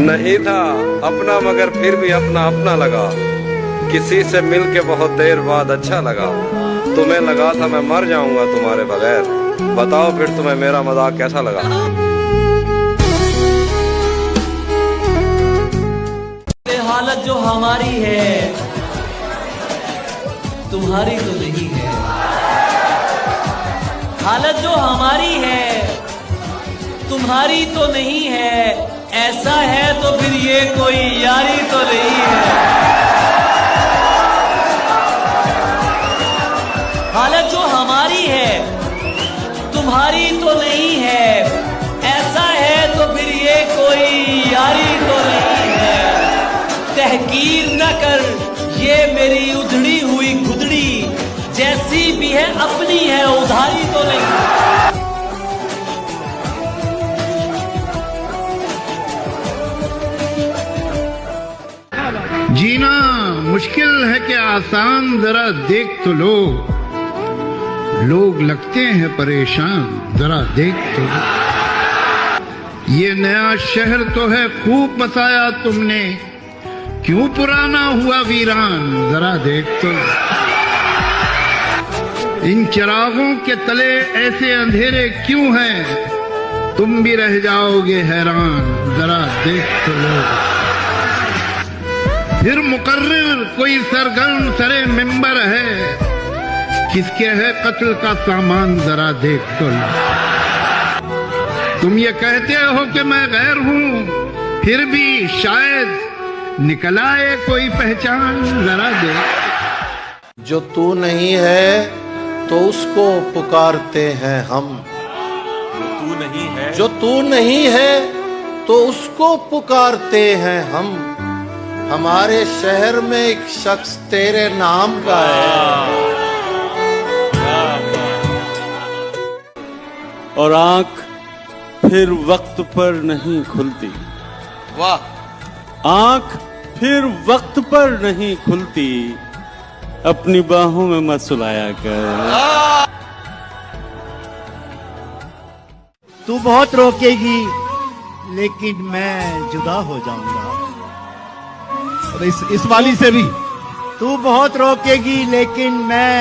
नहीं था अपना मगर फिर भी अपना अपना लगा। किसी से मिलके बहुत देर बाद अच्छा लगा। तुम्हें लगा था मैं मर जाऊंगा तुम्हारे बगैर। बताओ फिर तुम्हें मेरा मजाक कैसा लगा। हालत जो हमारी है तुम्हारी तो नहीं है। हालत जो हमारी है तुम्हारी तो नहीं है। ऐसा है तो फिर ये कोई यारी तो नहीं है। हालत जो हमारी है तुम्हारी तो नहीं है। ऐसा है तो फिर ये कोई यारी तो नहीं है। तहकीर न कर ये मेरी उधड़ी हुई खुदड़ी। जैसी भी है अपनी है उधारी तो नहीं। जीना मुश्किल है कि आसान, जरा देख तो लो। लोग लगते हैं परेशान, जरा देख तो लो। ये नया शहर तो है खूब बसाया तुमने, क्यों पुराना हुआ वीरान, जरा देख तो लो। इन चिरागों के तले ऐसे अंधेरे क्यों हैं, तुम भी रह जाओगे हैरान, जरा देख तो लो। फिर मुकर्रिर कोई सरगर्म सरे मिंबर है, किसके है कत्ल का सामान, जरा देख तो लो। तुम ये कहते हो कि मैं गैर हूं, फिर भी शायद निकल आए कोई पहचान, जरा देख। जो तू नहीं है तो उसको पुकारते हैं हम। तू नहीं है, जो तू नहीं है तो उसको पुकारते हैं हम। हमारे शहर में एक शख्स तेरे नाम का है। और आंख फिर वक्त पर नहीं खुलती। वाह। आंख फिर वक्त पर नहीं खुलती, अपनी बाहों में मत सुलाया कर। तू बहुत रोकेगी लेकिन मैं जुदा हो जाऊंगा। और इस वाली से भी तू बहुत रोकेगी लेकिन मैं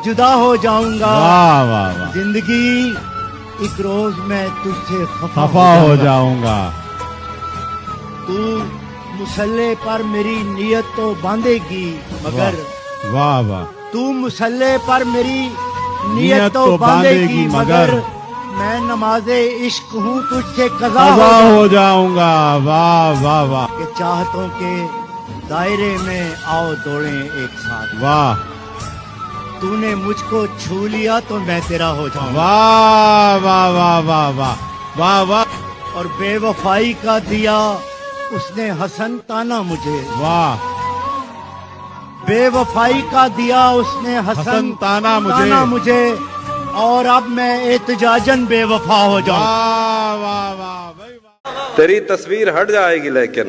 जुदा हो जाऊंगा। वाह वाह वाह। जिंदगी एक रोज मैं तुझसे खफा हो जाऊंगा। तू मुसल्ले पर मेरी नियत तो बांधेगी मगर। वाह वाह। तू मुसल्ले पर मेरी नियत तो बांधेगी मगर मैं नमाजे इश्क हूँ तुझसे कज़ा हो जाऊंगा। वाह वाह वाह। कि चाहतों के दायरे में आओ दौड़ें एक साथ। वाह। तूने मुझको छू लिया तो मैं तेरा हो जाऊंगा। वाह वाह वाह वाह वाह वाह वाह। और बेवफाई का दिया उसने हसन ताना मुझे। वाह। बेवफाई का दिया उसने हसन ताना मुझे और अब मैं एहतजाजन बेवफा हो जाऊं। वाह वाह वाह। तेरी तस्वीर हट जाएगी लेकिन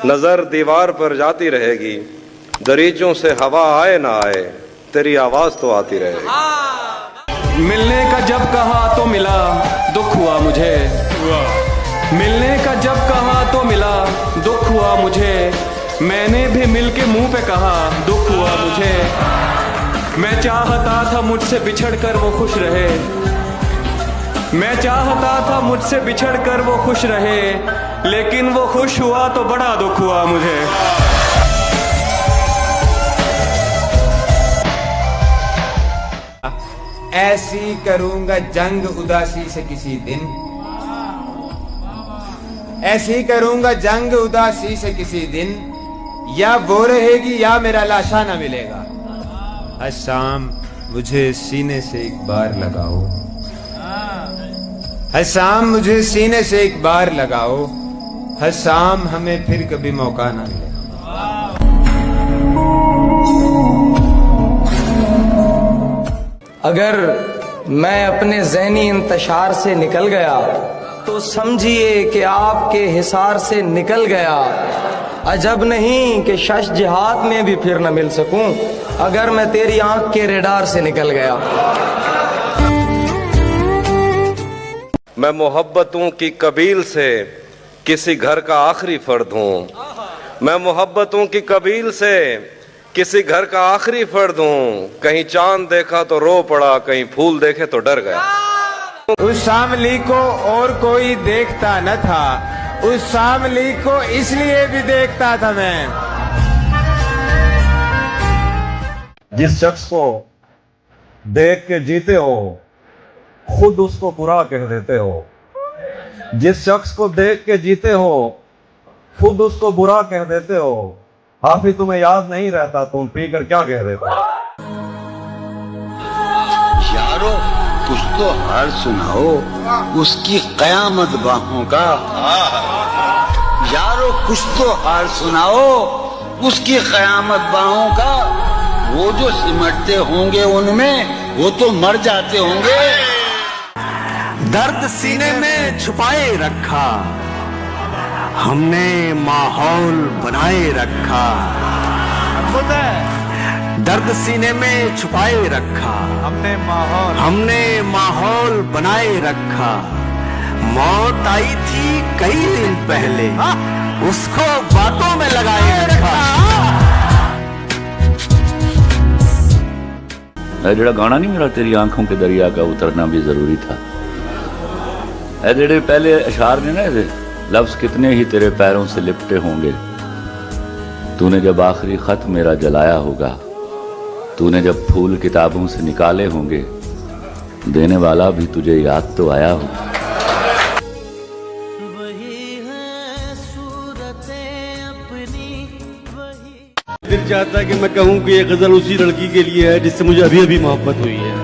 नजर दीवार पर जाती रहेगी। दरीचों से हवा आए ना आए, तेरी आवाज तो आती रहेगी। मिलने का जब कहा तो मिला, दुख हुआ मुझे। मिलने का जब कहा तो मिला, दुख हुआ मुझे। मैंने भी मिलके मुंह पे कहा, दुख हुआ मुझे। मैं चाहता था मुझसे बिछड़ कर वो खुश रहे। मैं चाहता था मुझसे बिछड़ कर वो खुश रहे, लेकिन वो खुश हुआ तो बड़ा दुख हुआ मुझे। ऐसी करूंगा जंग उदासी से किसी दिन। ऐसी करूंगा जंग उदासी से किसी दिन। या वो रहेगी या मेरा लाशा न मिलेगा। हर शाम मुझे सीने से एक बार लगाओ। हर शाम मुझे सीने से एक बार लगाओ। हर शाम हमें फिर कभी मौका ना मिले। अगर मैं अपने ज़हनी इंतशार से निकल गया तो समझिए कि आपके हिसार से निकल गया। अजब नहीं कि शश जिहाद में भी फिर न मिल सकूं अगर मैं तेरी आंख के रेडार से निकल गया। मैं मोहब्बतों की कबील से किसी घर का आखिरी फर्द हूँ। मैं मोहब्बतों की कबील से किसी घर का आखिरी फर्द हूँ। कहीं चांद देखा तो रो पड़ा, कहीं फूल देखे तो डर गया। उस शामली को और कोई देखता न था, उस शामली को इसलिए भी देखता था मैं। जिस शख्स को देख के जीते हो खुद उसको बुरा कह देते हो। जिस शख्स को देख के जीते हो खुद उसको बुरा कह देते हो। हाफिज तुम्हें याद नहीं रहता, तुम पी कर क्या कह देते हो? यारो कुछ तो हाल सुनाओ उसकी कयामत बाहों का। यारो कुछ तो हाल सुनाओ उसकी कयामत बाहों का। वो जो सिमटते होंगे उनमें वो तो मर जाते होंगे। दर्द सीने में छुपाए रखा, हमने माहौल बनाए रखा। दर्द सीने में छुपाए रखा, हमने माहौल बनाए रखा। मौत आई थी कई दिन पहले, उसको बातों में लगाए रखा। जेड़ा गाना नहीं मेरा तेरी आंखों के दरिया का उतरना भी जरूरी था। जेड़े पहले अशार ने ना लफ्ज कितने ही तेरे पैरों से लिपटे होंगे। तूने जब आखिरी खत मेरा जलाया होगा, तूने जब फूल किताबों से निकाले होंगे, देने वाला भी तुझे याद तो आया होगा। दिल चाहता है कि मैं कहूं कि ये गजल उसी लड़की के लिए है जिससे मुझे अभी अभी मोहब्बत हुई है।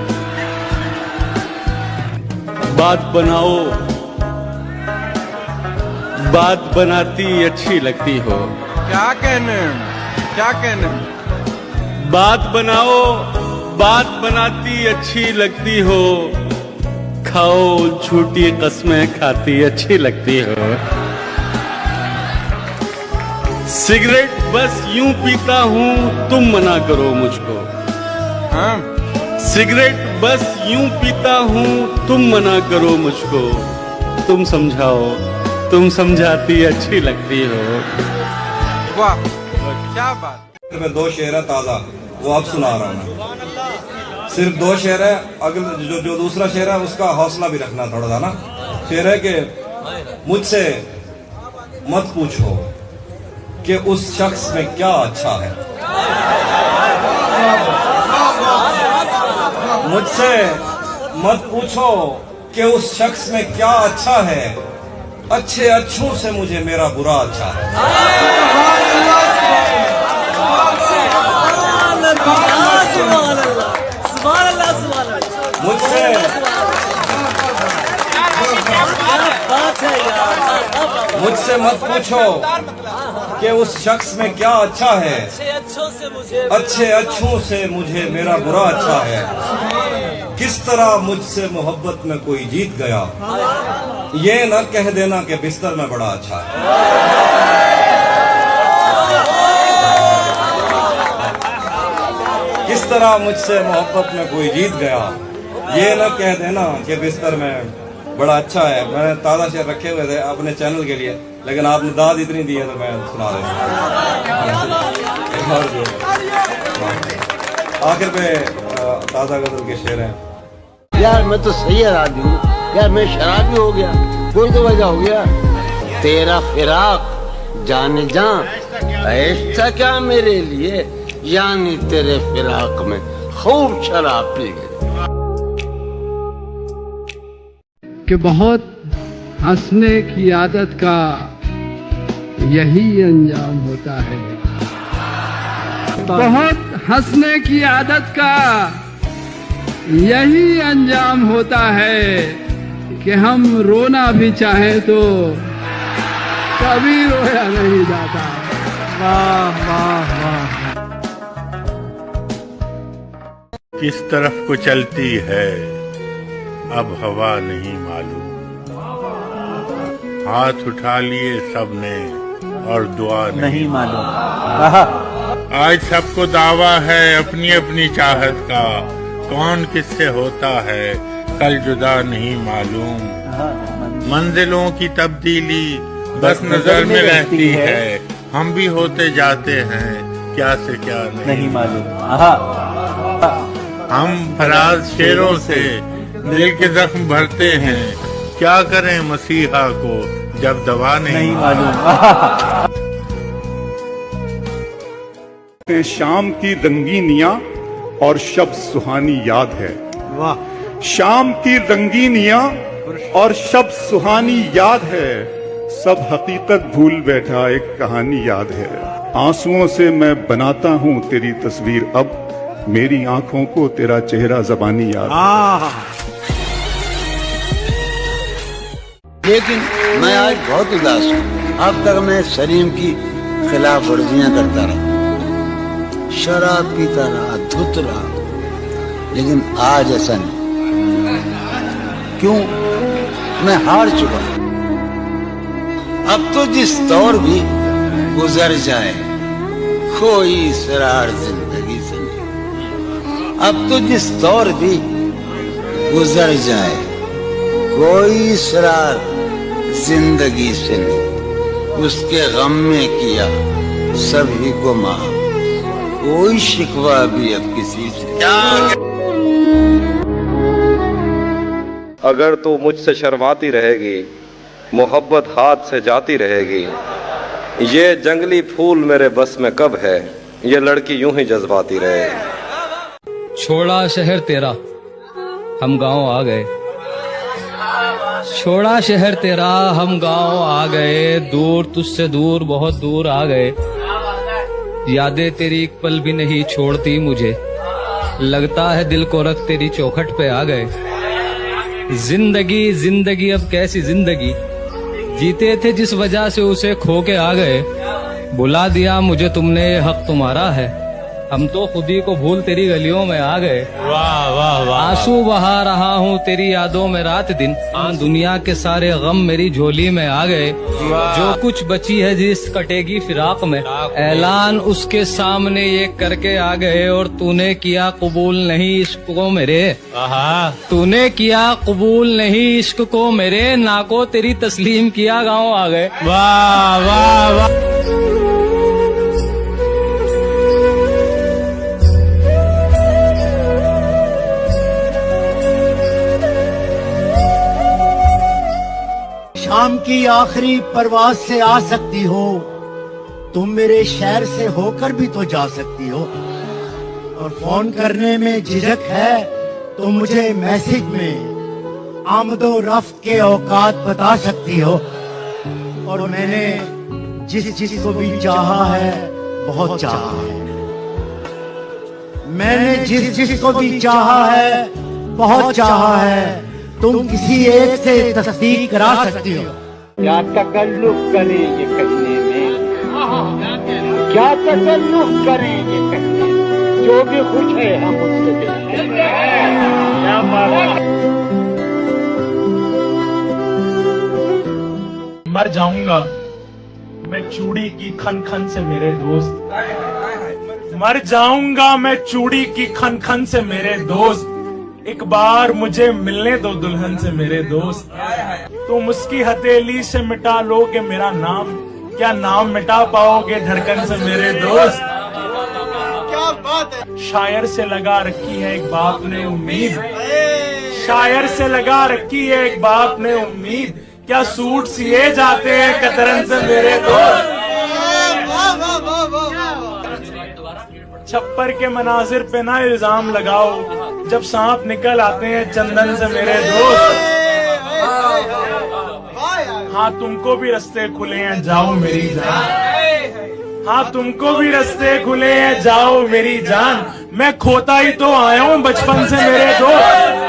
बात बनाओ, बात बनाती अच्छी लगती हो। क्या कहने, क्या कहने? बात बनाओ, बात बनाती अच्छी लगती हो। खाओ झूठी कस्में खाती अच्छी लगती हो। सिगरेट बस यूं पीता हूं तुम मना करो मुझको। सिगरेट बस यूं पीता हूं तुम मना करो मुझको। तुम समझाओ, तुम समझाती अच्छी लगती हो। वाह क्या बात। मैं 2 शेर है ताजा, वो अब सुना रहा हूँ। सिर्फ 2 शेर है, अगले जो दूसरा शेर है उसका हौसला भी रखना थोड़ा सा ना। शेर है कि मुझसे मत पूछो कि उस शख्स में क्या अच्छा है। मुझसे मत पूछो कि उस शख्स में क्या अच्छा है। अच्छे अच्छों से मुझे मेरा बुरा अच्छा है। मुझसे मत पूछो कि उस शख्स में क्या अच्छा है। अच्छे अच्छों से मुझे मेरा बुरा अच्छा है। किस तरह मुझसे मोहब्बत में कोई जीत गया, ये न कह देना कि बिस्तर में बड़ा अच्छा है। किस तरह मुझसे मोहब्बत में कोई जीत गया, ये न कह देना कि बिस्तर में बड़ा अच्छा है। मैंने ताज़ा शेर रखे हुए थे अपने चैनल के लिए, लेकिन आपने दाद इतनी दी है तो मैं सुना देता हूँ। आखिर पे ताज़ा गजल के शेर हैं। यार मैं तो सही आदमी हूँ यार, मैं शराबी हो गया, कोई तो वजह हो गया। तेरा फिराक जाने जा ऐसा क्या मेरे लिए, यानी तेरे फिराक में खूब शराब पी गई। कि बहुत हंसने की आदत का यही अंजाम होता है। बहुत हंसने की आदत का यही अंजाम होता है कि हम रोना भी चाहें तो कभी रोया नहीं जाता। वाह वाह वाह। किस तरफ को चलती है अब हवा नहीं मालूम। हाथ उठा लिए सबने और दुआ नहीं मालूम। आज सबको दावा है अपनी अपनी चाहत का, कौन किससे होता है कल जुदा नहीं मालूम। मंजिलों की तब्दीली बस नजर में रहती है, हम भी होते जाते हैं, क्या से क्या नहीं मालूम। हम फराज शेरों से दिल के जख्म भरते हैं, क्या करें मसीहा को जब दवा नहीं मालूम। शाम की रंगीनियां और शब सुहानी याद है। वाह। शाम की रंगीनियां और शब सुहानी याद है, सब हकीकत भूल बैठा एक कहानी याद है। आंसुओं से मैं बनाता हूँ तेरी तस्वीर, अब मेरी आंखों को तेरा चेहरा ज़बानी याद है। लेकिन मैं आज बहुत उदास हूँ। अब तक मैं सलीम की खिलाफ वर्जियां करता रहा, शराब पीता रहा, धुत रहा, लेकिन आज ऐसा नहीं। क्यों? मैं हार चुका। अब तो जिस दौर भी गुजर जाए कोई सरार जिंदगी से नहीं। अब तो जिस दौर भी गुजर जाए कोई सरार जिंदगी से नहीं। उसके गम में किया सभी को माफ, कोई शिकवा भी अब किसी से। अगर तू मुझसे शर्माती रहेगी, मोहब्बत हाथ से जाती रहेगी, ये जंगली फूल मेरे बस में कब है, ये लड़की यूं ही जज्बाती रहेगी। छोड़ा शहर तेरा हम गांव आ गए, छोड़ा शहर तेरा हम गांव आ गए, दूर तुझसे दूर बहुत दूर आ गए। यादें तेरी एक पल भी नहीं छोड़ती मुझे, लगता है दिल को रख तेरी चौखट पे आ गए। जिंदगी जिंदगी अब कैसी जिंदगी, जीते थे जिस वजह से उसे खो के आ गए। बुला दिया मुझे तुमने, ये हक तुम्हारा है, हम तो खुद ही को भूल तेरी गलियों में आ गए। वाह वाह वाह। आंसू बहा रहा हूँ तेरी यादों में रात दिन, दुनिया के सारे गम मेरी झोली में आ गए। जो कुछ बची है जिस कटेगी फिराक में, ऐलान उसके सामने ये करके आ गए। और तूने किया कबूल नहीं इश्क को मेरे, तूने किया कबूल नहीं इश्क को मेरे, ना को तेरी तस्लीम किया गाँव आ गए। वाह वाह वाह। शाम की आखिरी परवाज से आ सकती हो, तुम मेरे शहर से होकर भी तो जा सकती हो। और फोन करने में झिझक है तो मुझे मैसेज में आमदो रफ्त के औकात बता सकती हो। और मैंने जिस को भी चाहा है बहुत चाहा है, मैंने जिस को भी चाहा है बहुत चाहा है। तुम किसी एक से तस्दीक करा सकती हो। क्या तकल्लुफ करेंगे कहने में, क्या तकल्लुफ करेंगे कहने में, जो भी खुश है हम उससे देते हैं। क्या मर जाऊंगा मैं चूड़ी की खन खन से मेरे दोस्त, मर जाऊंगा मैं चूड़ी की खन खन से मेरे दोस्त। एक बार मुझे मिलने दो दुल्हन से मेरे दोस्त, तुम उसकी हथेली से मिटा लोगे मेरा नाम, क्या नाम मिटा पाओगे धड़कन से मेरे दोस्त। क्या बात है। शायर से लगा रखी है एक बाप ने उम्मीद, शायर से लगा रखी है एक बाप ने उम्मीद, क्या सूट सिए जाते हैं कतरन से मेरे दोस्त। छप्पर के मनाजिर पे ना इल्जाम लगाओ, जब सांप निकल आते हैं चंदन से मेरे दोस्त। हाँ तुमको भी रास्ते खुले हैं जाओ मेरी जान, हाँ तुमको भी रास्ते खुले हैं जाओ मेरी जान, मैं खोता ही तो आया हूँ बचपन से मेरे दोस्त।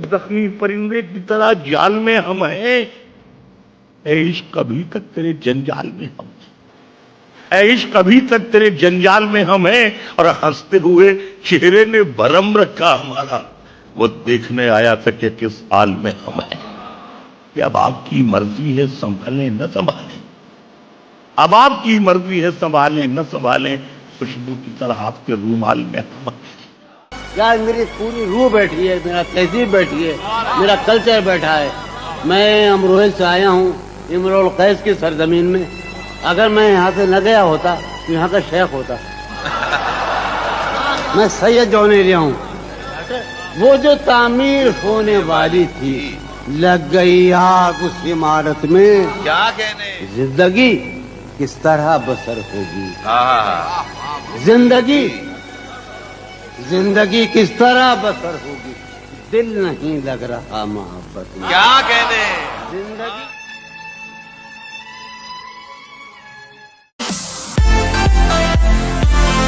जख्मी परिंदे की तरह जाल में हम हैं, इश्क अभी तक तेरे जंजाल में हम, इश्क अभी तक तेरे जंजाल में हम हैं। और हंसते हुए चेहरे ने भरम रखा हमारा, वो देखने आया था कि किस हाल में हम हैं। कि अब आपकी मर्जी है संभालें न संभालें, अब आपकी मर्जी है संभालें न संभालें, खुशबू की तरह आपके रूमाल में हम। यार मेरी पूरी रूह बैठी है, मेरा तहजीब बैठी है, मेरा कल्चर बैठा है। मैं अमरोहे से आया हूँ, इमरुल कैस की सरजमीन में। अगर मैं यहाँ से न गया होता तो यहाँ का शेख होता। मैं सैयद जौनेरिया हूँ। वो जो तामीर होने वाली थी, लग गई आग उस इमारत में। क्या कहने, जिंदगी किस तरह बसर होगी, जिंदगी किस तरह बसर होगी, दिल नहीं लग रहा मोहब्बत में। क्या कहने, जिंदगी